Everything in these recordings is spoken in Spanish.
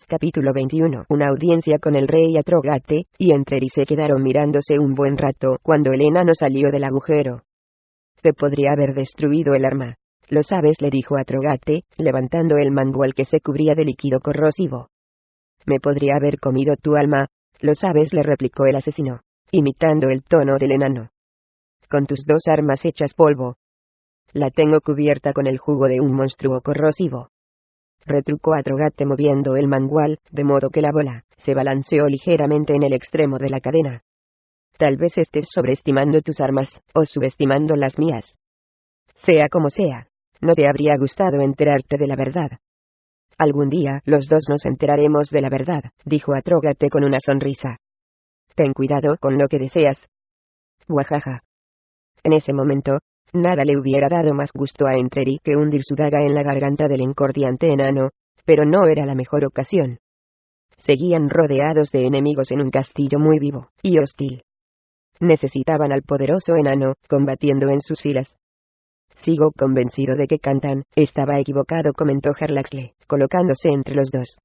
Capítulo 21. Una audiencia con el rey Atrogate, y Entreri se quedaron mirándose un buen rato cuando el enano salió del agujero. Te podría haber destruido el arma. Lo sabes, le dijo Atrogate, levantando el mangual que se cubría de líquido corrosivo. Me podría haber comido tu alma. Lo sabes, le replicó el asesino, imitando el tono del enano. Con tus dos armas hechas polvo. La tengo cubierta con el jugo de un monstruo corrosivo. Retrucó Atrogate moviendo el mangual, de modo que la bola se balanceó ligeramente en el extremo de la cadena. Tal vez estés sobreestimando tus armas, o subestimando las mías. Sea como sea, no te habría gustado enterarte de la verdad. Algún día, los dos nos enteraremos de la verdad, dijo Atrogate con una sonrisa. Ten cuidado con lo que deseas. Guajaja. En ese momento, nada le hubiera dado más gusto a Entreri que hundir su daga en la garganta del encordiante enano, pero no era la mejor ocasión. Seguían rodeados de enemigos en un castillo muy vivo y hostil. Necesitaban al poderoso enano, combatiendo en sus filas. Sigo convencido de que Cantan estaba equivocado, comentó Harlaxle, colocándose entre los dos.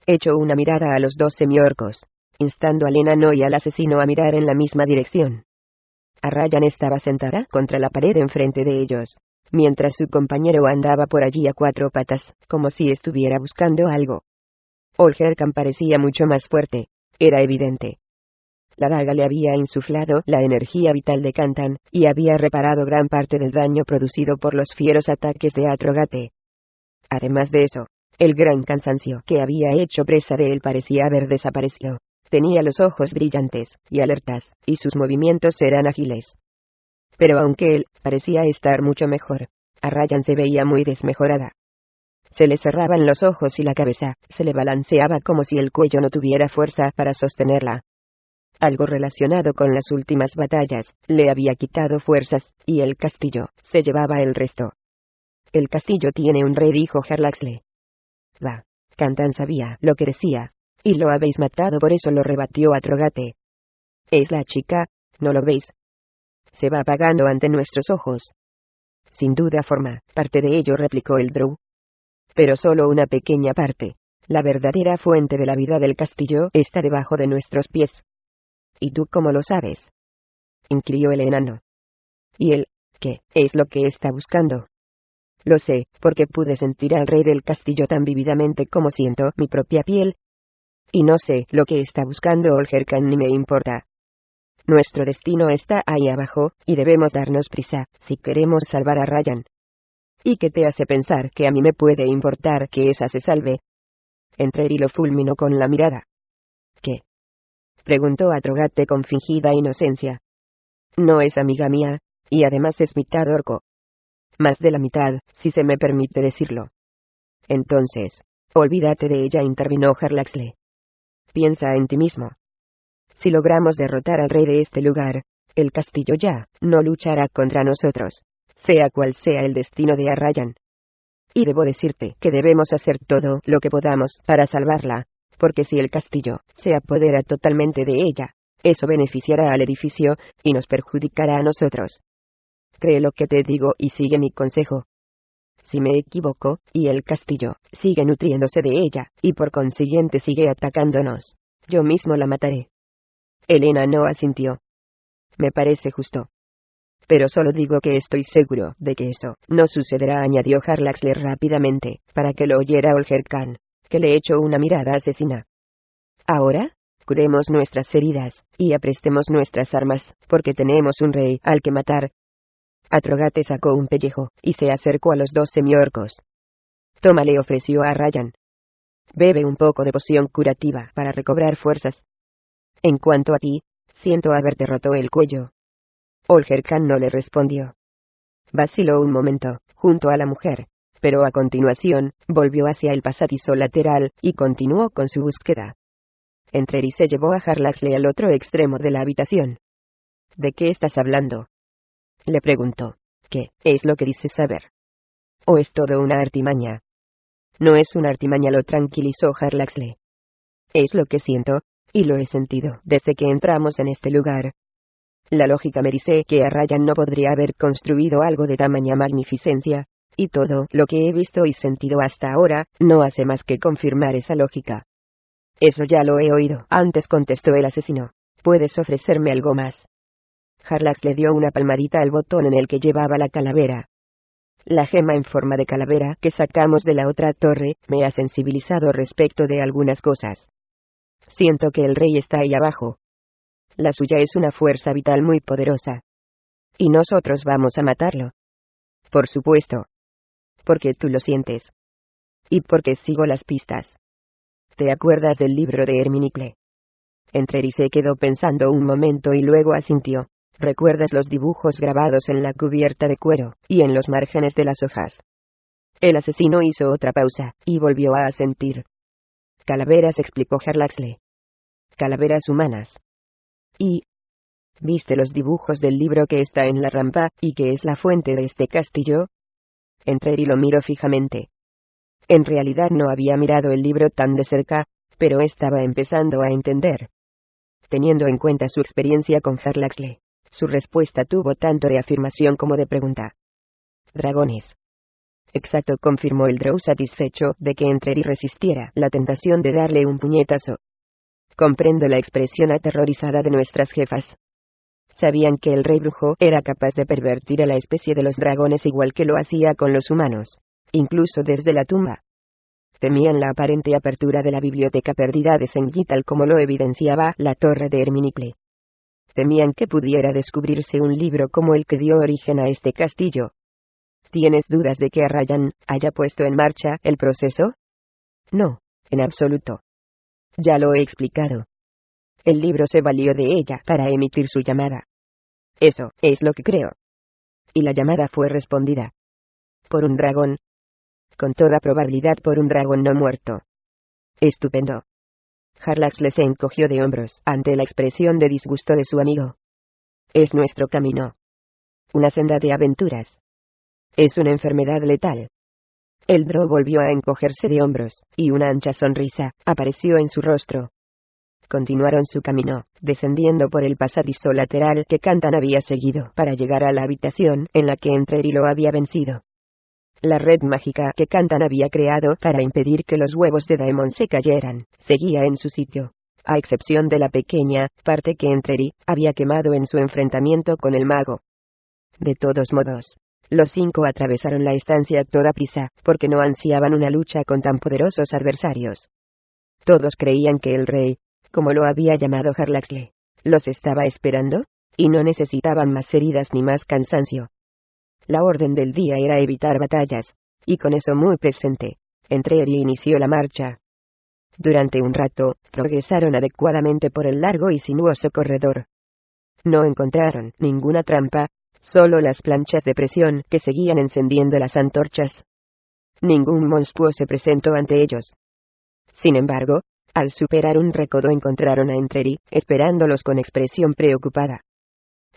Echó una mirada a los dos semiorcos, instando al enano y al asesino a mirar en la misma dirección. Arrayan estaba sentada contra la pared enfrente de ellos, mientras su compañero andaba por allí a cuatro patas, como si estuviera buscando algo. Olgerkan parecía mucho más fuerte, era evidente. La daga le había insuflado la energía vital de Cantan, y había reparado gran parte del daño producido por los fieros ataques de Atrogate. Además de eso, el gran cansancio que había hecho presa de él parecía haber desaparecido. Tenía los ojos brillantes y alertas, y sus movimientos eran ágiles. Pero aunque él parecía estar mucho mejor, Arrayan se veía muy desmejorada. Se le cerraban los ojos y la cabeza se le balanceaba como si el cuello no tuviera fuerza para sostenerla. Algo relacionado con las últimas batallas le había quitado fuerzas, y el castillo se llevaba el resto. El castillo tiene un rey, dijo Harlaxle. Va. Cantan sabía lo que decía. Y lo habéis matado, por eso lo rebatió Atrogate. Es la chica, ¿no lo veis? Se va apagando ante nuestros ojos. Sin duda forma parte de ello, replicó el Drow. Pero solo una pequeña parte. La verdadera fuente de la vida del castillo está debajo de nuestros pies. ¿Y tú cómo lo sabes? Inquirió el enano. ¿Y él, qué es lo que está buscando? Lo sé, porque pude sentir al rey del castillo tan vívidamente como siento mi propia piel. Y no sé lo que está buscando Olgerkan, ni me importa. Nuestro destino está ahí abajo, y debemos darnos prisa, si queremos salvar a Ryan. ¿Y qué te hace pensar que a mí me puede importar que esa se salve? Entreri lo fulminó con la mirada. ¿Qué? Preguntó Atrogate con fingida inocencia. No es amiga mía, y además es mitad orco. Más de la mitad, si se me permite decirlo. Entonces, olvídate de ella, intervino Harlaxle. Piensa en ti mismo. Si logramos derrotar al rey de este lugar, el castillo ya no luchará contra nosotros, sea cual sea el destino de Arrayan. Y debo decirte que debemos hacer todo lo que podamos para salvarla, porque si el castillo se apodera totalmente de ella, eso beneficiará al edificio y nos perjudicará a nosotros. Cree lo que te digo y sigue mi consejo. Si me equivoco, y el castillo sigue nutriéndose de ella, y por consiguiente sigue atacándonos, yo mismo la mataré. Elena no asintió. Me parece justo. Pero solo digo que estoy seguro de que eso no sucederá, añadió Harlaxle rápidamente, para que lo oyera Olgerkan, que le echó una mirada asesina. Ahora, curemos nuestras heridas, y aprestemos nuestras armas, porque tenemos un rey al que matar. Atrogate sacó un pellejo, y se acercó a los dos semiorcos. Toma, le ofreció a Ryan. Bebe un poco de poción curativa para recobrar fuerzas. En cuanto a ti, siento haberte roto el cuello. Olgerkan no le respondió. Vaciló un momento, junto a la mujer, pero a continuación, volvió hacia el pasadizo lateral, y continuó con su búsqueda. Entreri se llevó a Harlaxle al otro extremo de la habitación. ¿De qué estás hablando? Le preguntó. ¿Qué es lo que dices saber? ¿O es todo una artimaña? No es una artimaña, lo tranquilizó Harlaxle. Es lo que siento, y lo he sentido desde que entramos en este lugar. La lógica me dice que Arrayan no podría haber construido algo de tamaña magnificencia, y todo lo que he visto y sentido hasta ahora, no hace más que confirmar esa lógica. Eso ya lo he oído antes, contestó el asesino. ¿Puedes ofrecerme algo más? Harlax le dio una palmadita al botón en el que llevaba la calavera. La gema en forma de calavera que sacamos de la otra torre me ha sensibilizado respecto de algunas cosas. Siento que el rey está ahí abajo. La suya es una fuerza vital muy poderosa. Y nosotros vamos a matarlo. Por supuesto. Porque tú lo sientes. Y porque sigo las pistas. ¿Te acuerdas del libro de Herminicle? Entreri se quedó pensando un momento y luego asintió. ¿Recuerdas los dibujos grabados en la cubierta de cuero y en los márgenes de las hojas? El asesino hizo otra pausa y volvió a asentir. Calaveras, explicó Harlaxle. Calaveras humanas. Y... ¿viste los dibujos del libro que está en la rampa y que es la fuente de este castillo? Entreri lo miró fijamente. En realidad no había mirado el libro tan de cerca, pero estaba empezando a entender. Teniendo en cuenta su experiencia con Harlaxle, su respuesta tuvo tanto de afirmación como de pregunta. Dragones. Exacto, confirmó el Drow satisfecho de que Entreri resistiera la tentación de darle un puñetazo. Comprendo la expresión aterrorizada de nuestras jefas. Sabían que el rey brujo era capaz de pervertir a la especie de los dragones igual que lo hacía con los humanos, incluso desde la tumba. Temían la aparente apertura de la biblioteca perdida de Sengi tal como lo evidenciaba la torre de Herminicle. Temían que pudiera descubrirse un libro como el que dio origen a este castillo. ¿Tienes dudas de que Arrayan haya puesto en marcha el proceso? No, en absoluto. Ya lo he explicado. El libro se valió de ella para emitir su llamada. Eso es lo que creo. Y la llamada fue respondida. Por un dragón. Con toda probabilidad por un dragón no muerto. Estupendo. Harlaxle se encogió de hombros ante la expresión de disgusto de su amigo. Es nuestro camino. Una senda de aventuras. Es una enfermedad letal. El Drow volvió a encogerse de hombros, y una ancha sonrisa apareció en su rostro. Continuaron su camino, descendiendo por el pasadizo lateral que Kantan había seguido para llegar a la habitación en la que Entreri lo había vencido. La red mágica que Kantan había creado para impedir que los huevos de Daemon se cayeran, seguía en su sitio, a excepción de la pequeña parte que Entreri había quemado en su enfrentamiento con el mago. De todos modos, los 5 atravesaron la estancia a toda prisa, porque no ansiaban una lucha con tan poderosos adversarios. Todos creían que el rey, como lo había llamado Harlaxle, los estaba esperando, y no necesitaban más heridas ni más cansancio. La orden del día era evitar batallas, y con eso muy presente, Entreri inició la marcha. Durante un rato, progresaron adecuadamente por el largo y sinuoso corredor. No encontraron ninguna trampa, solo las planchas de presión que seguían encendiendo las antorchas. Ningún monstruo se presentó ante ellos. Sin embargo, al superar un recodo encontraron a Entreri, esperándolos con expresión preocupada.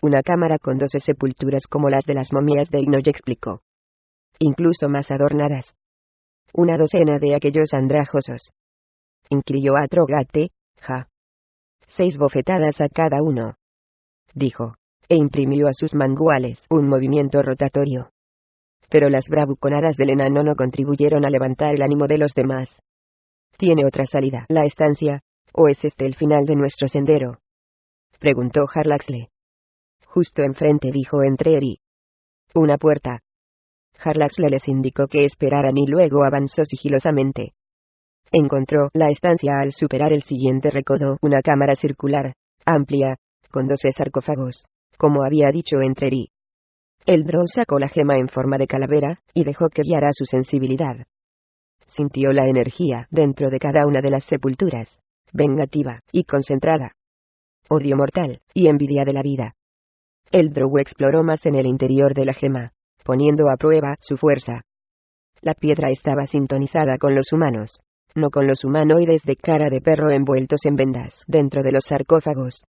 Una cámara con 12 sepulturas como las de las momias de Inoy, explicó. Incluso más adornadas. Una docena de aquellos andrajosos. Incluyó a Trogate, ja. 6 bofetadas a cada uno. Dijo, e imprimió a sus manguales un movimiento rotatorio. Pero las bravuconadas del enano no contribuyeron a levantar el ánimo de los demás. ¿Tiene otra salida la estancia, o es este el final de nuestro sendero?, preguntó Harlaxle. Justo enfrente, dijo Entreri. Una puerta. Harlaxle les indicó que esperaran y luego avanzó sigilosamente. Encontró la estancia al superar el siguiente recodo, una cámara circular, amplia, con 12 sarcófagos, como había dicho Entreri. El Drow sacó la gema en forma de calavera, y dejó que guiara su sensibilidad. Sintió la energía dentro de cada una de las sepulturas, vengativa y concentrada. Odio mortal y envidia de la vida. El Drow exploró más en el interior de la gema, poniendo a prueba su fuerza. La piedra estaba sintonizada con los humanos, no con los humanoides de cara de perro envueltos en vendas dentro de los sarcófagos.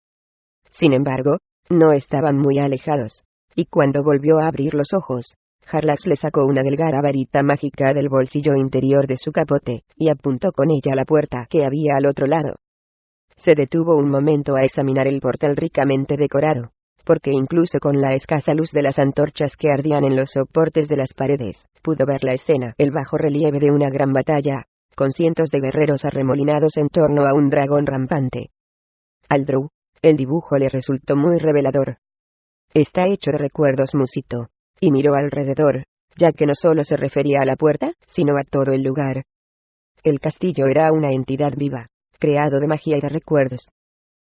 Sin embargo, no estaban muy alejados, y cuando volvió a abrir los ojos, Harlax le sacó una delgada varita mágica del bolsillo interior de su capote, y apuntó con ella a la puerta que había al otro lado. Se detuvo un momento a examinar el portal ricamente decorado, porque incluso con la escasa luz de las antorchas que ardían en los soportes de las paredes, pudo ver la escena, el bajo relieve de una gran batalla, con cientos de guerreros arremolinados en torno a un dragón rampante. Al Drow, el dibujo le resultó muy revelador. Está hecho de recuerdos, musitó, y miró alrededor, ya que no solo se refería a la puerta, sino a todo el lugar. El castillo era una entidad viva, creado de magia y de recuerdos.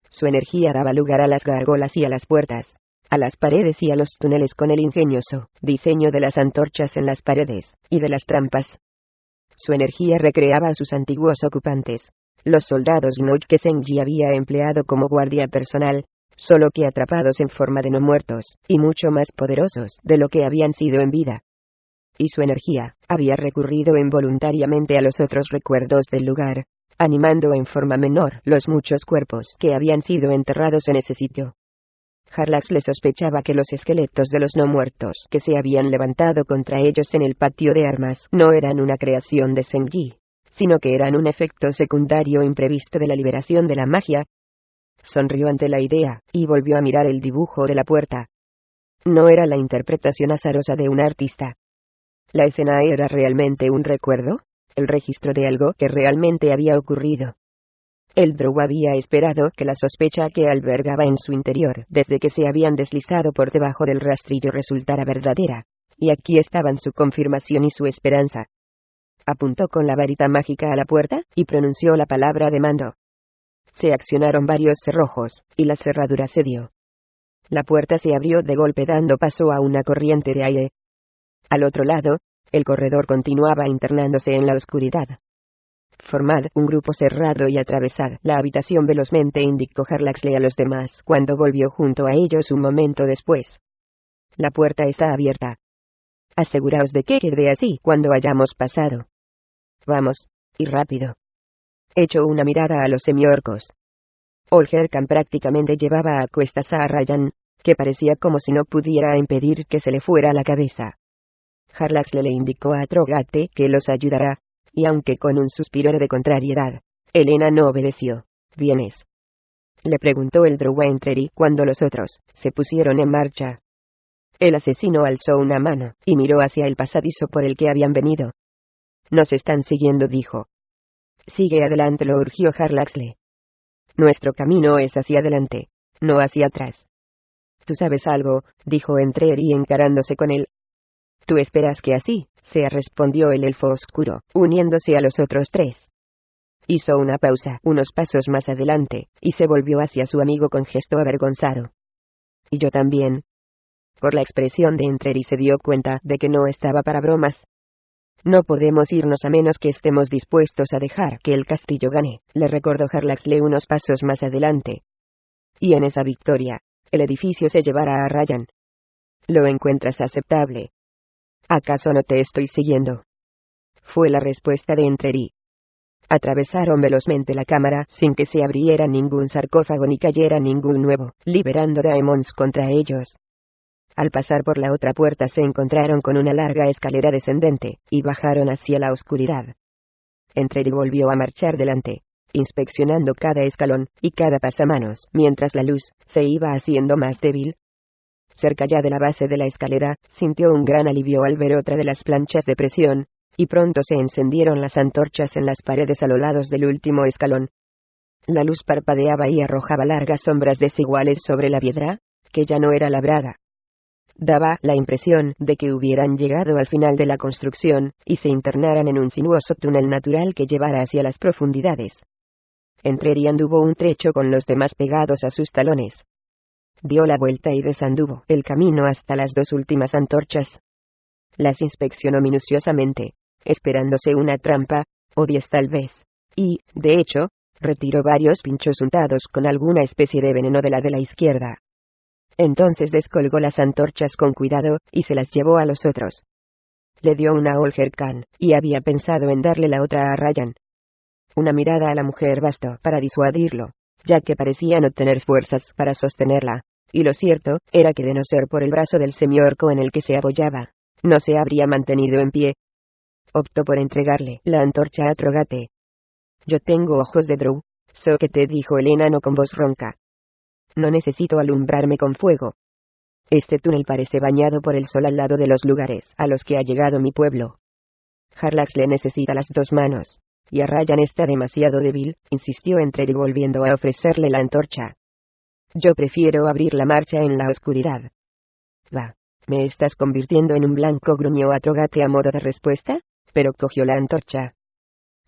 Su energía daba lugar a las gárgolas y a las puertas, a las paredes y a los túneles con el ingenioso diseño de las antorchas en las paredes, y de las trampas. Su energía recreaba a sus antiguos ocupantes, los soldados Gnoll que Senji había empleado como guardia personal, solo que atrapados en forma de no muertos, y mucho más poderosos de lo que habían sido en vida. Y su energía había recurrido involuntariamente a los otros recuerdos del lugar, animando en forma menor los muchos cuerpos que habían sido enterrados en ese sitio. Jarlax le sospechaba que los esqueletos de los no muertos que se habían levantado contra ellos en el patio de armas no eran una creación de Senji, sino que eran un efecto secundario imprevisto de la liberación de la magia. Sonrió ante la idea, y volvió a mirar el dibujo de la puerta. No era la interpretación azarosa de un artista. ¿La escena era realmente un recuerdo? El registro de algo que realmente había ocurrido. El Drow había esperado que la sospecha que albergaba en su interior desde que se habían deslizado por debajo del rastrillo resultara verdadera, y aquí estaban su confirmación y su esperanza. Apuntó con la varita mágica a la puerta, y pronunció la palabra de mando. Se accionaron varios cerrojos, y la cerradura cedió. La puerta se abrió de golpe dando paso a una corriente de aire. Al otro lado, el corredor continuaba internándose en la oscuridad. Formad un grupo cerrado y atravesad la habitación velozmente, indicó Jarlaxle a los demás cuando volvió junto a ellos un momento después. La puerta está abierta. Aseguraos de que quede así cuando hayamos pasado. Vamos, y rápido. Echó una mirada a los semiorcos. Olgerkan prácticamente llevaba a cuestas a Ryan, que parecía como si no pudiera impedir que se le fuera la cabeza. Jarlaxle le indicó a Trogate que los ayudará, y aunque con un suspiro de contrariedad, Elena no obedeció. ¿Vienes?, le preguntó el Drow a Entreri cuando los otros se pusieron en marcha. El asesino alzó una mano y miró hacia el pasadizo por el que habían venido. Nos están siguiendo, dijo. Sigue adelante, lo urgió Jarlaxle. Nuestro camino es hacia adelante, no hacia atrás. Tú sabes algo, dijo Entreri encarándose con él. Tú esperas que así sea, respondió el elfo oscuro, uniéndose a los otros tres. Hizo una pausa, unos pasos más adelante, y se volvió hacia su amigo con gesto avergonzado. Y yo también. Por la expresión de Entreri se dio cuenta de que no estaba para bromas. No podemos irnos a menos que estemos dispuestos a dejar que el castillo gane, le recordó Jarlaxle unos pasos más adelante. Y en esa victoria, el edificio se llevará a Ryan. ¿Lo encuentras aceptable? ¿Acaso no te estoy siguiendo?, fue la respuesta de Entreri. Atravesaron velozmente la cámara sin que se abriera ningún sarcófago ni cayera ningún nuevo, liberando Daemons contra ellos. Al pasar por la otra puerta se encontraron con una larga escalera descendente, y bajaron hacia la oscuridad. Entreri volvió a marchar delante, inspeccionando cada escalón y cada pasamanos, mientras la luz se iba haciendo más débil. Cerca ya de la base de la escalera, sintió un gran alivio al ver otra de las planchas de presión, y pronto se encendieron las antorchas en las paredes a los lados del último escalón. La luz parpadeaba y arrojaba largas sombras desiguales sobre la piedra, que ya no era labrada. Daba la impresión de que hubieran llegado al final de la construcción, y se internaran en un sinuoso túnel natural que llevara hacia las profundidades. Entreri anduvo un trecho con los demás pegados a sus talones. Dio la vuelta y desanduvo el camino hasta las dos últimas antorchas. Las inspeccionó minuciosamente, esperándose una trampa, o 10 tal vez, y, de hecho, retiró varios pinchos untados con alguna especie de veneno de la izquierda. Entonces descolgó las antorchas con cuidado, y se las llevó a los otros. Le dio una a Olgerkan, y había pensado en darle la otra a Ryan. Una mirada a la mujer bastó para disuadirlo, ya que parecía no tener fuerzas para sostenerla, y lo cierto era que de no ser por el brazo del semiorco en el que se apoyaba, no se habría mantenido en pie. Optó por entregarle la antorcha a Trogate. Yo tengo ojos de Drow, so que te dijo el enano con voz ronca. No necesito alumbrarme con fuego. Este túnel parece bañado por el sol al lado de los lugares a los que ha llegado mi pueblo. Jarlax le necesita las dos manos. Y Arrayan está demasiado débil, insistió Entreri volviendo a ofrecerle la antorcha. Yo prefiero abrir la marcha en la oscuridad. Va. ¿Me estás convirtiendo en un blanco?, gruñó Atrogate a modo de respuesta, pero cogió la antorcha.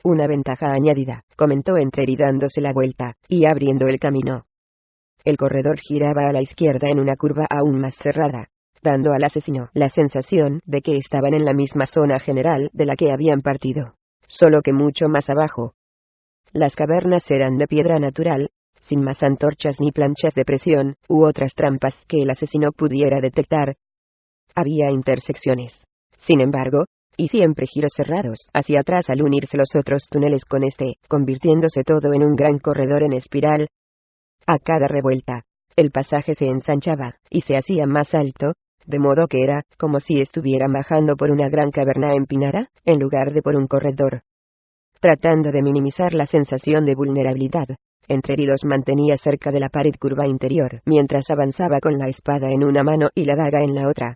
Una ventaja añadida, comentó Entreri dándose la vuelta, y abriendo el camino. El corredor giraba a la izquierda en una curva aún más cerrada, dando al asesino la sensación de que estaban en la misma zona general de la que habían partido, solo que mucho más abajo. Las cavernas eran de piedra natural, sin más antorchas ni planchas de presión, u otras trampas que el asesino pudiera detectar. Había intersecciones, sin embargo, y siempre giros cerrados hacia atrás al unirse los otros túneles con este, convirtiéndose todo en un gran corredor en espiral. A cada revuelta, el pasaje se ensanchaba, y se hacía más alto, de modo que era como si estuvieran bajando por una gran caverna empinada, en lugar de por un corredor. Tratando de minimizar la sensación de vulnerabilidad, Entreri los mantenía cerca de la pared curva interior, mientras avanzaba con la espada en una mano y la daga en la otra.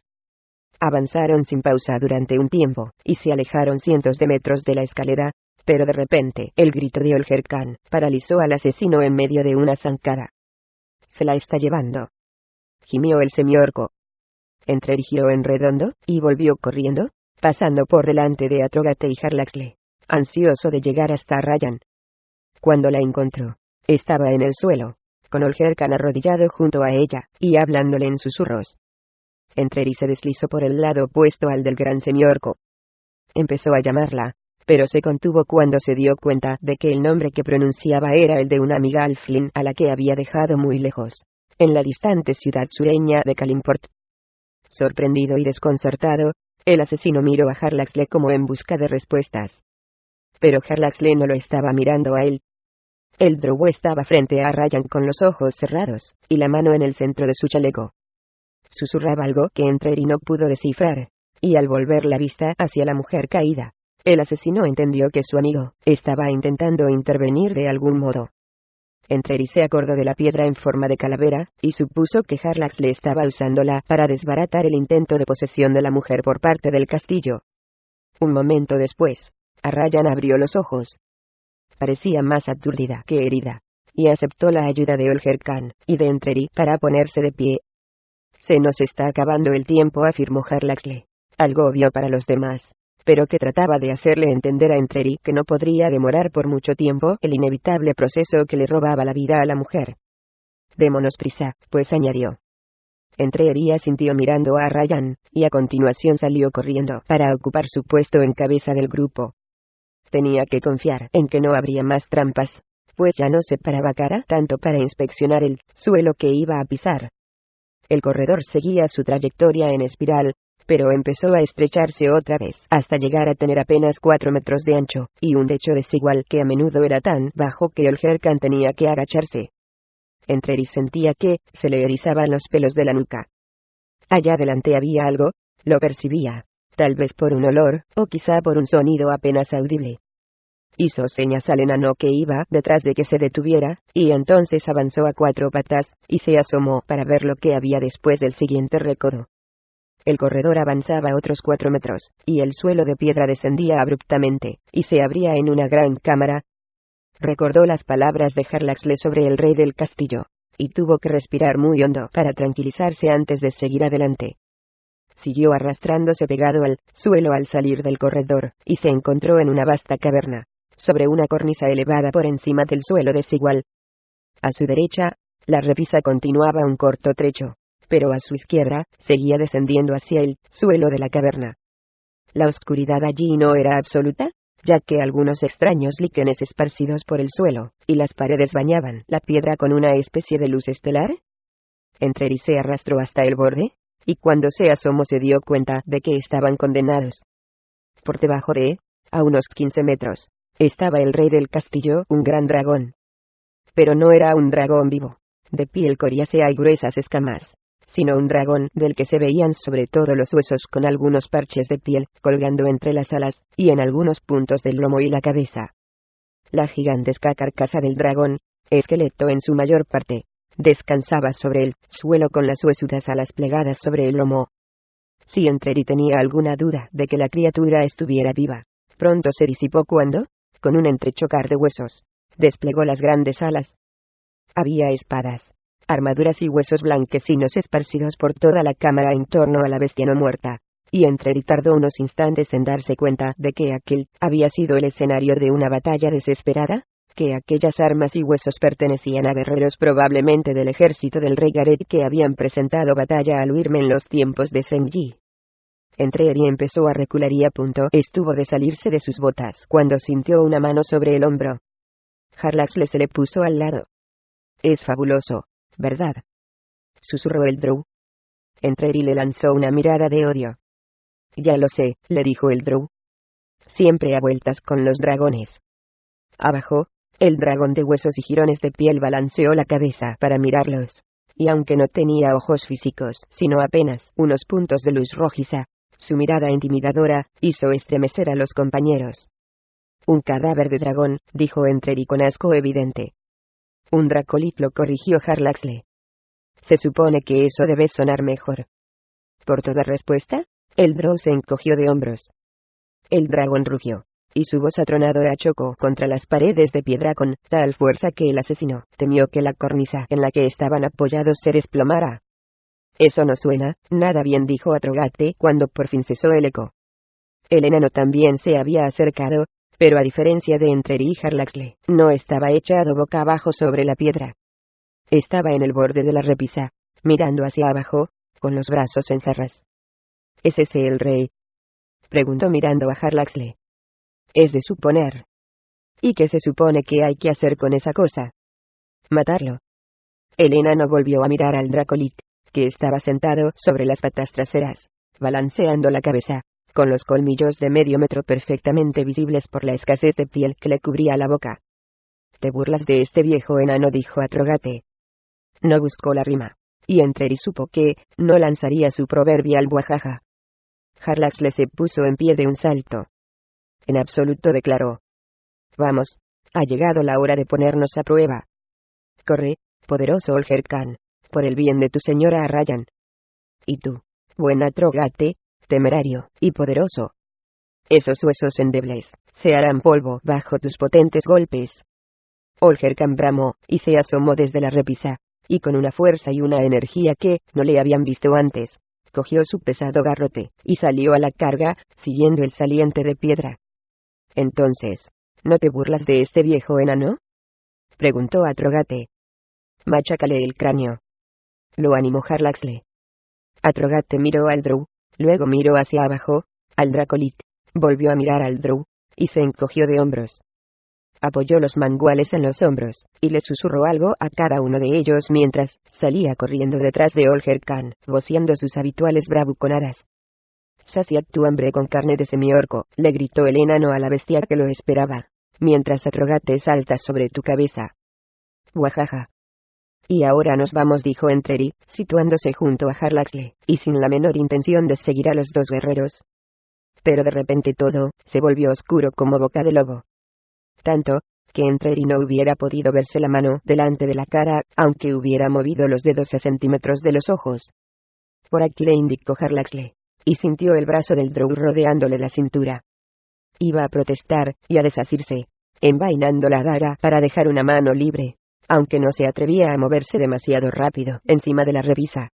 Avanzaron sin pausa durante un tiempo, y se alejaron cientos de metros de la escalera, pero de repente, el grito de Olger Khan paralizó al asesino en medio de una zancada. «Se la está llevando», gimió el semiorco. Entreri giró en redondo, y volvió corriendo, pasando por delante de Atrogate y Jarlaxle, ansioso de llegar hasta Arrayan. Cuando la encontró, estaba en el suelo, con Olger Khan arrodillado junto a ella, y hablándole en susurros. Entreri se deslizó por el lado opuesto al del gran semiorco. Empezó a llamarla, pero se contuvo cuando se dio cuenta de que el nombre que pronunciaba era el de una amiga Alflin a la que había dejado muy lejos, en la distante ciudad sureña de Kalimport. Sorprendido y desconcertado, el asesino miró a Jarlaxle como en busca de respuestas. Pero Jarlaxle no lo estaba mirando a él. El drow estaba frente a Arrayan con los ojos cerrados, y la mano en el centro de su chaleco. Susurraba algo que Entreri no pudo descifrar, y al volver la vista hacia la mujer caída, el asesino entendió que su amigo estaba intentando intervenir de algún modo. Entreri se acordó de la piedra en forma de calavera, y supuso que Jarlaxle estaba usándola para desbaratar el intento de posesión de la mujer por parte del castillo. Un momento después, Arrayan abrió los ojos. Parecía más aturdida que herida, y aceptó la ayuda de Olger Khan y de Entreri para ponerse de pie. «Se nos está acabando el tiempo», afirmó Jarlaxle, algo obvio para los demás, pero que trataba de hacerle entender a Entreri que no podría demorar por mucho tiempo el inevitable proceso que le robaba la vida a la mujer. «Démonos prisa, pues», añadió. Entreri asintió mirando a Arrayan, y a continuación salió corriendo para ocupar su puesto en cabeza del grupo. Tenía que confiar en que no habría más trampas, pues ya no se paraba cara tanto para inspeccionar el suelo que iba a pisar. El corredor seguía su trayectoria en espiral, pero empezó a estrecharse otra vez hasta llegar a tener apenas 4 metros de ancho, y un techo desigual que a menudo era tan bajo que Olger Khan tenía que agacharse. Entreri sentía que se le erizaban los pelos de la nuca. Allá adelante había algo, lo percibía, tal vez por un olor, o quizá por un sonido apenas audible. Hizo señas al enano que iba detrás de que se detuviera, y entonces avanzó a 4 patas, y se asomó para ver lo que había después del siguiente recodo. El corredor avanzaba otros 4 metros, y el suelo de piedra descendía abruptamente, y se abría en una gran cámara. Recordó las palabras de Jarlaxle sobre el rey del castillo, y tuvo que respirar muy hondo para tranquilizarse antes de seguir adelante. Siguió arrastrándose pegado al suelo al salir del corredor, y se encontró en una vasta caverna, sobre una cornisa elevada por encima del suelo desigual. A su derecha, la repisa continuaba un corto trecho, pero a su izquierda, seguía descendiendo hacia el suelo de la caverna. La oscuridad allí no era absoluta, ya que algunos extraños líquenes esparcidos por el suelo, y las paredes bañaban la piedra con una especie de luz estelar. Entreri se arrastró hasta el borde, y cuando se asomó se dio cuenta de que estaban condenados. Por debajo a unos 15 metros, estaba el rey del castillo, un gran dragón. Pero no era un dragón vivo, de piel coriácea y gruesas escamas, sino un dragón del que se veían sobre todo los huesos con algunos parches de piel colgando entre las alas, y en algunos puntos del lomo y la cabeza. La gigantesca carcasa del dragón, esqueleto en su mayor parte, descansaba sobre el suelo con las huesudas alas plegadas sobre el lomo. Si Entreri tenía alguna duda de que la criatura estuviera viva, pronto se disipó cuando, con un entrechocar de huesos, desplegó las grandes alas. Había espadas, armaduras y huesos blanquecinos esparcidos por toda la cámara en torno a la bestia no muerta, y Entreri tardó unos instantes en darse cuenta de que aquel había sido el escenario de una batalla desesperada, que aquellas armas y huesos pertenecían a guerreros probablemente del ejército del rey Gareth que habían presentado batalla al huirme en los tiempos de Senji. Entreri empezó a recular y a punto estuvo de salirse de sus botas cuando sintió una mano sobre el hombro. Jarlaxle se le puso al lado. «Es fabuloso, ¿verdad?», susurró el Drow. Entreri le lanzó una mirada de odio. «Ya lo sé», le dijo el Drow. «Siempre a vueltas con los dragones». Abajo, el dragón de huesos y jirones de piel balanceó la cabeza para mirarlos, y aunque no tenía ojos físicos, sino apenas unos puntos de luz rojiza, su mirada intimidadora hizo estremecer a los compañeros. «Un cadáver de dragón», dijo Entreri con asco evidente. «Un dracolit», lo corrigió Jarlaxle. «Se supone que eso debe sonar mejor». Por toda respuesta, el Drow se encogió de hombros. El dragón rugió, y su voz atronadora chocó contra las paredes de piedra con tal fuerza que el asesino temió que la cornisa en la que estaban apoyados se desplomara. «Eso no suena nada bien», dijo Atrogate cuando por fin cesó el eco. El enano también se había acercado, pero a diferencia de Entreri y Jarlaxle, no estaba echado boca abajo sobre la piedra. Estaba en el borde de la repisa, mirando hacia abajo, con los brazos en jarras. «¿Es ese el rey?», preguntó mirando a Jarlaxle. «Es de suponer». «¿Y qué se supone que hay que hacer con esa cosa?». «Matarlo». El enano volvió a mirar al dracolit, que estaba sentado sobre las patas traseras, balanceando la cabeza, con los colmillos de medio metro perfectamente visibles por la escasez de piel que le cubría la boca. «Te burlas de este viejo enano», dijo Atrogate. No buscó la rima, y Entreri supo que no lanzaría su proverbial buajaja. Jarlaxle se puso en pie de un salto. «En absoluto», declaró. «Vamos, ha llegado la hora de ponernos a prueba. Corre, poderoso Olger Khan, por el bien de tu señora Arrayan. Y tú, buen Atrogate, temerario y poderoso. Esos huesos endebles se harán polvo bajo tus potentes golpes». Olger Khan bramó, y se asomó desde la repisa, y con una fuerza y una energía que no le habían visto antes, cogió su pesado garrote, y salió a la carga, siguiendo el saliente de piedra. «Entonces, ¿no te burlas de este viejo enano?», preguntó Atrogate. «Machácale el cráneo», lo animó Jarlaxle. Atrogate miró al Drow, luego miró hacia abajo, al dracolit, volvió a mirar al Drow, y se encogió de hombros. Apoyó los manguales en los hombros, y le susurró algo a cada uno de ellos mientras salía corriendo detrás de Olger Khan, voceando sus habituales bravuconadas. «Sacia tu hambre con carne de semiorco», le gritó el enano a la bestia que lo esperaba, mientras Atrogate salta sobre tu cabeza. «Guajaja». «Y ahora nos vamos», dijo Entreri, situándose junto a Jarlaxle, y sin la menor intención de seguir a los dos guerreros. Pero de repente todo se volvió oscuro como boca de lobo. Tanto que Entreri no hubiera podido verse la mano delante de la cara, aunque hubiera movido los dedos a centímetros de los ojos. «Por aquí», le indicó Jarlaxle, y sintió el brazo del Drow rodeándole la cintura. Iba a protestar y a desasirse, envainando la daga para dejar una mano libre, aunque no se atrevía a moverse demasiado rápido encima de la repisa.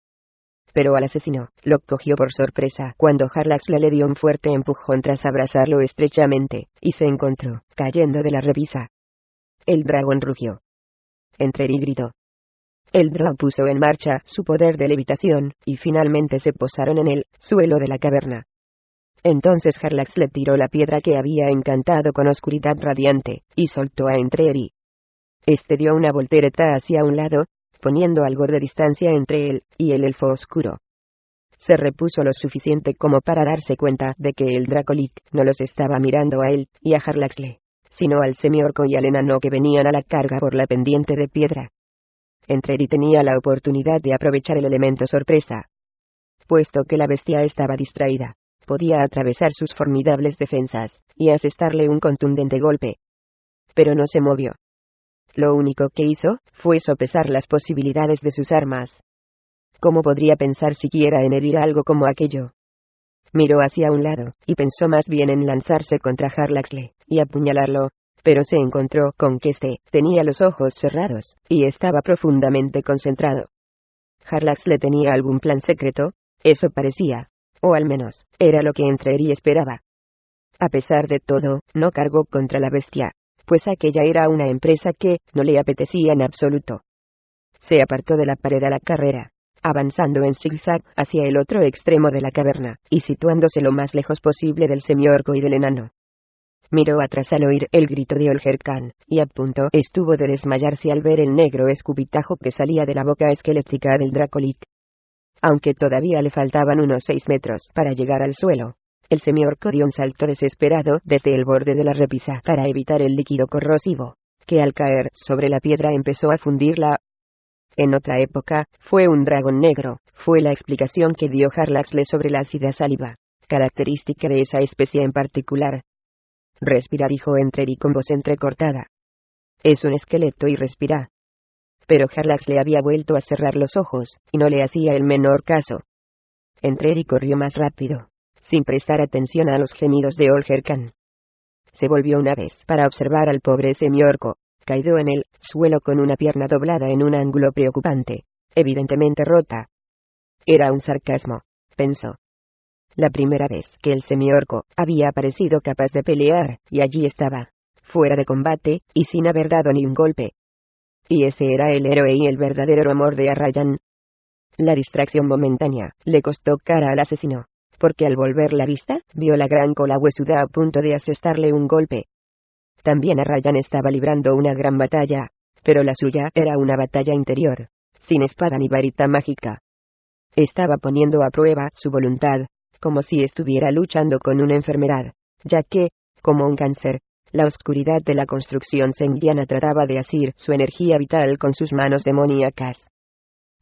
Pero al asesino lo cogió por sorpresa cuando Jarlaxle le dio un fuerte empujón tras abrazarlo estrechamente, y se encontró cayendo de la repisa. El dragón rugió. Entreri gritó. El Drow puso en marcha su poder de levitación, y finalmente se posaron en el suelo de la caverna. Entonces Jarlaxle tiró la piedra que había encantado con oscuridad radiante, y soltó a Entreri. Este dio una voltereta hacia un lado, poniendo algo de distancia entre él y el elfo oscuro. Se repuso lo suficiente como para darse cuenta de que el dracolit no los estaba mirando a él y a Jarlaxle, sino al semiorco y al enano que venían a la carga por la pendiente de piedra. Entreri tenía la oportunidad de aprovechar el elemento sorpresa. Puesto que la bestia estaba distraída, podía atravesar sus formidables defensas y asestarle un contundente golpe. Pero no se movió. Lo único que hizo fue sopesar las posibilidades de sus armas. ¿Cómo podría pensar siquiera en herir algo como aquello? Miró hacia un lado, y pensó más bien en lanzarse contra Harlaxle y apuñalarlo, pero se encontró con que éste tenía los ojos cerrados, y estaba profundamente concentrado. ¿Harlaxle tenía algún plan secreto? Eso parecía, o al menos, era lo que Entreri esperaba. A pesar de todo, no cargó contra la bestia, pues aquella era una empresa que no le apetecía en absoluto. Se apartó de la pared a la carrera, avanzando en zigzag hacia el otro extremo de la caverna, y situándose lo más lejos posible del semiorco y del enano. Miró atrás al oír el grito de Olger Khan, y a punto estuvo de desmayarse al ver el negro escupitajo que salía de la boca esquelética del Dracolit. Aunque todavía le faltaban unos 6 metros para llegar al suelo, el semiorco dio un salto desesperado desde el borde de la repisa para evitar el líquido corrosivo, que al caer sobre la piedra empezó a fundirla. En otra época, fue un dragón negro, fue la explicación que dio Harlaxle sobre la ácida saliva, característica de esa especie en particular. Respira, dijo Entreri con voz entrecortada. Es un esqueleto y respira. Pero Harlaxle había vuelto a cerrar los ojos, y no le hacía el menor caso. Entreri corrió más rápido, sin prestar atención a los gemidos de Olger Khan. Se volvió una vez para observar al pobre semiorco, caído en el suelo con una pierna doblada en un ángulo preocupante, evidentemente rota. Era un sarcasmo, pensó. La primera vez que el semiorco había parecido capaz de pelear, y allí estaba, fuera de combate, y sin haber dado ni un golpe. Y ese era el héroe y el verdadero amor de Arrayan. La distracción momentánea le costó cara al asesino, porque al volver la vista, vio la gran cola huesuda a punto de asestarle un golpe. También Arrayan estaba librando una gran batalla, pero la suya era una batalla interior, sin espada ni varita mágica. Estaba poniendo a prueba su voluntad, como si estuviera luchando con una enfermedad, ya que, como un cáncer, la oscuridad de la construcción sengiana trataba de asir su energía vital con sus manos demoníacas.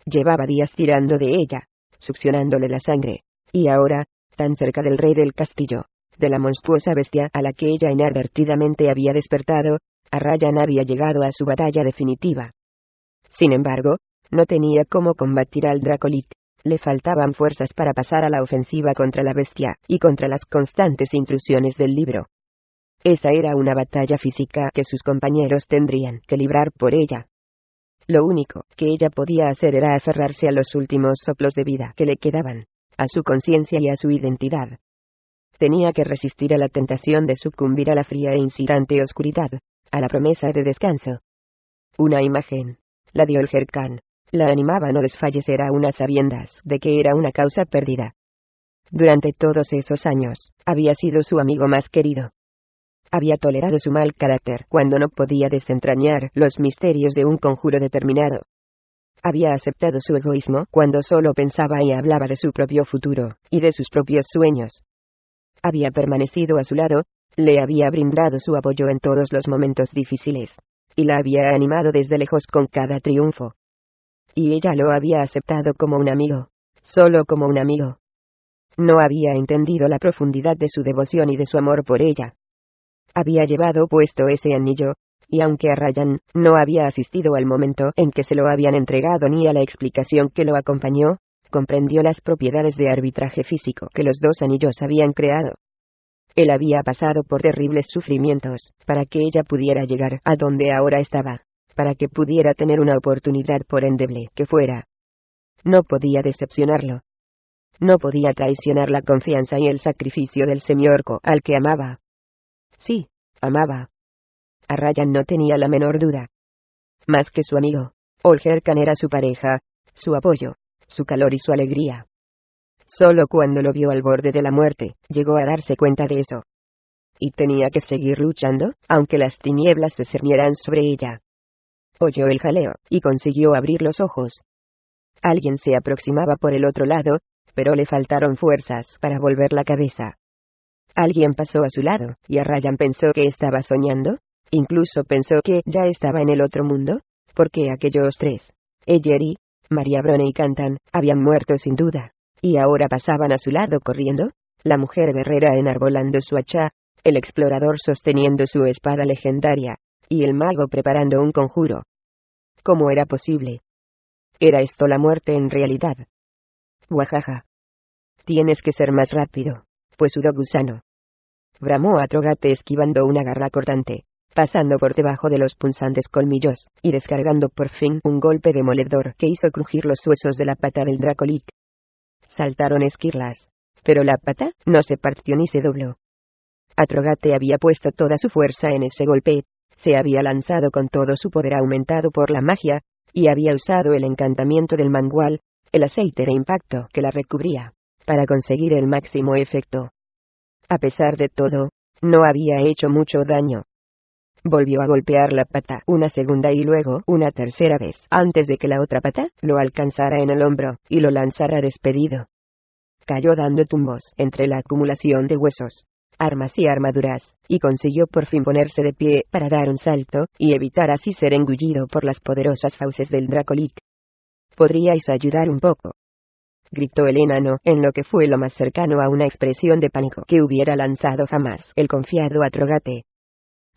Llevaba días tirando de ella, succionándole la sangre, y ahora, tan cerca del rey del castillo, de la monstruosa bestia a la que ella inadvertidamente había despertado, Arrayan había llegado a su batalla definitiva. Sin embargo, no tenía cómo combatir al Dracolit. Le faltaban fuerzas para pasar a la ofensiva contra la bestia, y contra las constantes intrusiones del libro. Esa era una batalla física que sus compañeros tendrían que librar por ella. Lo único que ella podía hacer era aferrarse a los últimos soplos de vida que le quedaban, a su conciencia y a su identidad. Tenía que resistir a la tentación de sucumbir a la fría e incitante oscuridad, a la promesa de descanso. Una imagen, la de Olger Khan, la animaba a no desfallecer a unas sabiendas de que era una causa perdida. Durante todos esos años, había sido su amigo más querido. Había tolerado su mal carácter cuando no podía desentrañar los misterios de un conjuro determinado. Había aceptado su egoísmo cuando solo pensaba y hablaba de su propio futuro, y de sus propios sueños. Había permanecido a su lado, le había brindado su apoyo en todos los momentos difíciles, y la había animado desde lejos con cada triunfo. Y ella lo había aceptado como un amigo, solo como un amigo. No había entendido la profundidad de su devoción y de su amor por ella. Había llevado puesto ese anillo, y aunque Arrayan no había asistido al momento en que se lo habían entregado ni a la explicación que lo acompañó, comprendió las propiedades de arbitraje físico que los dos anillos habían creado. Él había pasado por terribles sufrimientos para que ella pudiera llegar a donde ahora estaba, para que pudiera tener una oportunidad por endeble que fuera. No podía decepcionarlo. No podía traicionar la confianza y el sacrificio del semiorco al que amaba. Sí, amaba. Arrayan no tenía la menor duda. Más que su amigo, Olger Khan era su pareja, su apoyo, su calor y su alegría. Solo cuando lo vio al borde de la muerte, llegó a darse cuenta de eso. Y tenía que seguir luchando, aunque las tinieblas se cernieran sobre ella. Oyó el jaleo, y consiguió abrir los ojos. Alguien se aproximaba por el otro lado, pero le faltaron fuerzas para volver la cabeza. Alguien pasó a su lado, y Arrayan pensó que estaba soñando. Incluso pensó que ya estaba en el otro mundo, porque aquellos tres, Eyeri, Maria Brone y Cantan, habían muerto sin duda, y ahora pasaban a su lado corriendo, la mujer guerrera enarbolando su hacha, el explorador sosteniendo su espada legendaria, y el mago preparando un conjuro. ¿Cómo era posible? ¿Era esto la muerte en realidad? Guajaja. Tienes que ser más rápido, huesudo gusano. Bramó Atrogate esquivando una garra cortante, pasando por debajo de los punzantes colmillos, y descargando por fin un golpe demoledor que hizo crujir los huesos de la pata del Dracolich. Saltaron esquirlas, pero la pata no se partió ni se dobló. Atrogate había puesto toda su fuerza en ese golpe, se había lanzado con todo su poder aumentado por la magia, y había usado el encantamiento del mangual, el aceite de impacto que la recubría, para conseguir el máximo efecto. A pesar de todo, no había hecho mucho daño. Volvió a golpear la pata una segunda y luego una tercera vez, antes de que la otra pata lo alcanzara en el hombro, y lo lanzara despedido. Cayó dando tumbos entre la acumulación de huesos, armas y armaduras, y consiguió por fin ponerse de pie para dar un salto, y evitar así ser engullido por las poderosas fauces del Dracolich. ¿Podríais ayudar un poco?, gritó el enano, en lo que fue lo más cercano a una expresión de pánico que hubiera lanzado jamás el confiado Atrogate.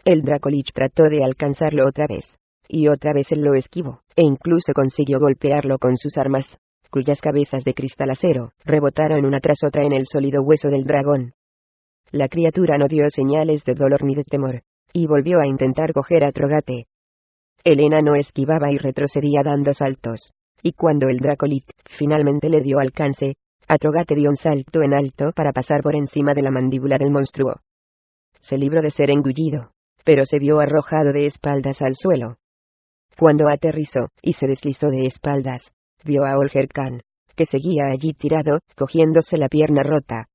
El Dracolich trató de alcanzarlo otra vez, y otra vez él lo esquivó, e incluso consiguió golpearlo con sus armas, cuyas cabezas de cristal acero rebotaron una tras otra en el sólido hueso del dragón. La criatura no dio señales de dolor ni de temor, y volvió a intentar coger a Atrogate. El enano esquivaba y retrocedía dando saltos, y cuando el Dracolich finalmente le dio alcance, Atrogate dio un salto en alto para pasar por encima de la mandíbula del monstruo. Se libró de ser engullido, pero se vio arrojado de espaldas al suelo. Cuando aterrizó, y se deslizó de espaldas, vio a Olger Khan, que seguía allí tirado, cogiéndose la pierna rota.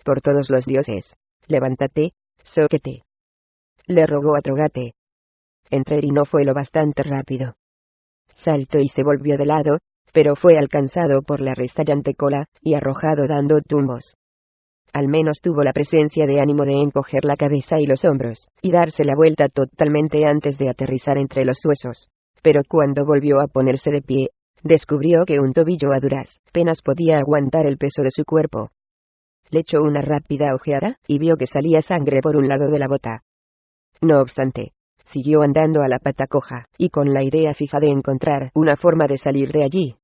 «Por todos los dioses, levántate, Sóquete», le rogó Atrogate. Entrar y no fue lo bastante rápido. Saltó y se volvió de lado, pero fue alcanzado por la restallante cola, y arrojado dando tumbos. Al menos tuvo la presencia de ánimo de encoger la cabeza y los hombros, y darse la vuelta totalmente antes de aterrizar entre los huesos. Pero cuando volvió a ponerse de pie, descubrió que un tobillo a duras penas podía aguantar el peso de su cuerpo. Le echó una rápida ojeada, y vio que salía sangre por un lado de la bota. No obstante, siguió andando a la pata coja, y con la idea fija de encontrar una forma de salir de allí.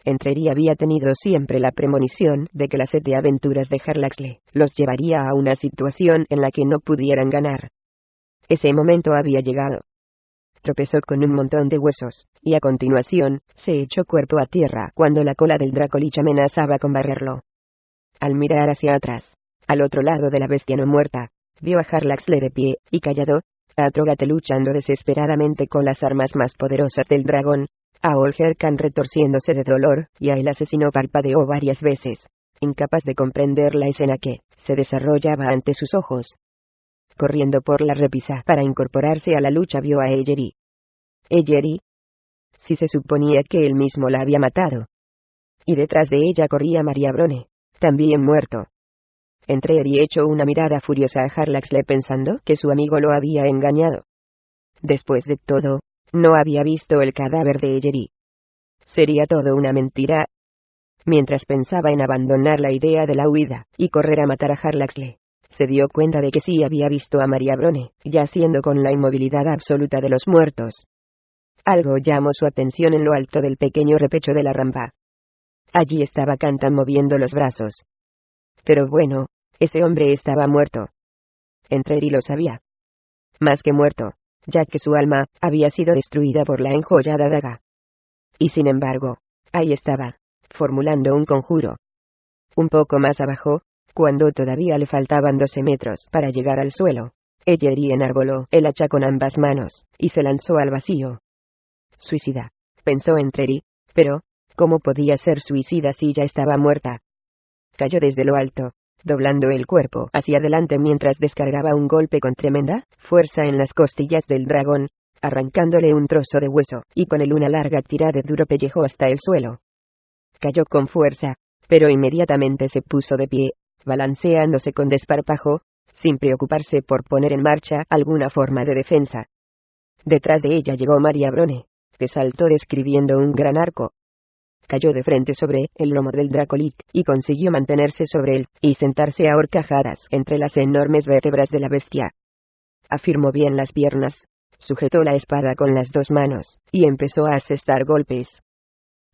Entreri había tenido siempre la premonición de que las 7 aventuras de Harlaxle los llevaría a una situación en la que no pudieran ganar. Ese momento había llegado. Tropezó con un montón de huesos, y a continuación, se echó cuerpo a tierra cuando la cola del Dracolich amenazaba con barrerlo. Al mirar hacia atrás, al otro lado de la bestia no muerta, vio a Harlaxle de pie, y callado, a Atrogate luchando desesperadamente con las armas más poderosas del dragón, a Olger Khan retorciéndose de dolor, y a el asesino parpadeó varias veces, incapaz de comprender la escena que se desarrollaba ante sus ojos. Corriendo por la repisa para incorporarse a la lucha vio a Eyeri. ¿Eyeri? Si se suponía que él mismo la había matado. Y detrás de ella corría María Brone, también muerto. Entreri echó una mirada furiosa a Harlaxle pensando que su amigo lo había engañado. Después de todo, no había visto el cadáver de Eyeri. ¿Sería todo una mentira? Mientras pensaba en abandonar la idea de la huida y correr a matar a Harlaxle, se dio cuenta de que sí había visto a María Brone, yaciendo con la inmovilidad absoluta de los muertos. Algo llamó su atención en lo alto del pequeño repecho de la rampa. Allí estaba Cantan moviendo los brazos. Pero bueno, ese hombre estaba muerto. Entreri lo sabía. Más que muerto, ya que su alma había sido destruida por la enjollada daga. Y sin embargo, ahí estaba, formulando un conjuro. Un poco más abajo, cuando todavía le faltaban 12 metros para llegar al suelo, Eyeri enarboló el hacha con ambas manos, y se lanzó al vacío. Suicida, pensó Entreri, pero, ¿cómo podía ser suicida si ya estaba muerta? Cayó desde lo alto, doblando el cuerpo hacia adelante mientras descargaba un golpe con tremenda fuerza en las costillas del dragón, arrancándole un trozo de hueso, y con él una larga tira de duro pellejo hasta el suelo. Cayó con fuerza, pero inmediatamente se puso de pie, balanceándose con desparpajo, sin preocuparse por poner en marcha alguna forma de defensa. Detrás de ella llegó María Brone, que saltó describiendo un gran arco. Cayó de frente sobre el lomo del Dracolich, y consiguió mantenerse sobre él, y sentarse a horcajadas entre las enormes vértebras de la bestia. Afirmó bien las piernas, sujetó la espada con las dos manos, y empezó a asestar golpes.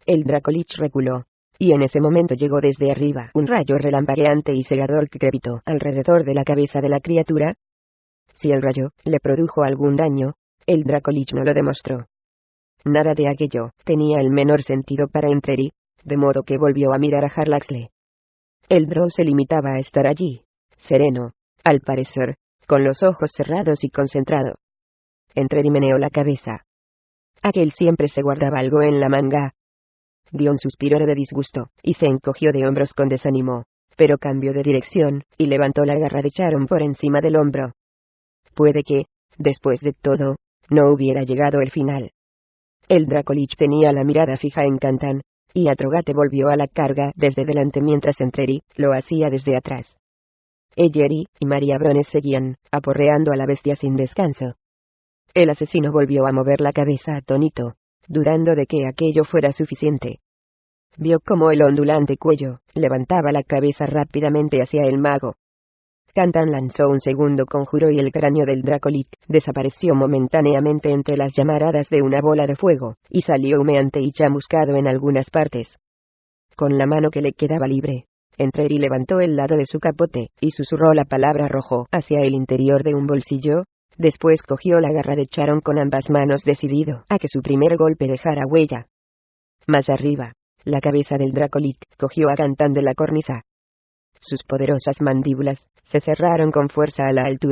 El Dracolich reculó, y en ese momento llegó desde arriba un rayo relampagueante y cegador que crepitó alrededor de la cabeza de la criatura. Si el rayo le produjo algún daño, el Dracolich no lo demostró. Nada de aquello tenía el menor sentido para Entreri, de modo que volvió a mirar a Jarlaxle. El Drow se limitaba a estar allí, sereno, al parecer, con los ojos cerrados y concentrado. Entreri meneó la cabeza. Aquel siempre se guardaba algo en la manga. Dio un suspiro de disgusto, y se encogió de hombros con desánimo, pero cambió de dirección, y levantó la garra de Charon por encima del hombro. Puede que, después de todo, no hubiera llegado el final. El Dracolich tenía la mirada fija en Cantan, y Atrogate volvió a la carga desde delante mientras Entreri lo hacía desde atrás. Eyeri y María Brones seguían, aporreando a la bestia sin descanso. El asesino volvió a mover la cabeza atónito, dudando de que aquello fuera suficiente. Vio cómo el ondulante cuello levantaba la cabeza rápidamente hacia el mago. Cantan lanzó un segundo conjuro y el cráneo del Dracolich desapareció momentáneamente entre las llamaradas de una bola de fuego, y salió humeante y chamuscado en algunas partes. Con la mano que le quedaba libre, Entreri levantó el lado de su capote, y susurró la palabra rojo hacia el interior de un bolsillo. Después cogió la garra de Charon con ambas manos decidido a que su primer golpe dejara huella. Más arriba, la cabeza del Dracolich cogió a Cantan de la cornisa. Sus poderosas mandíbulas se cerraron con fuerza a la altura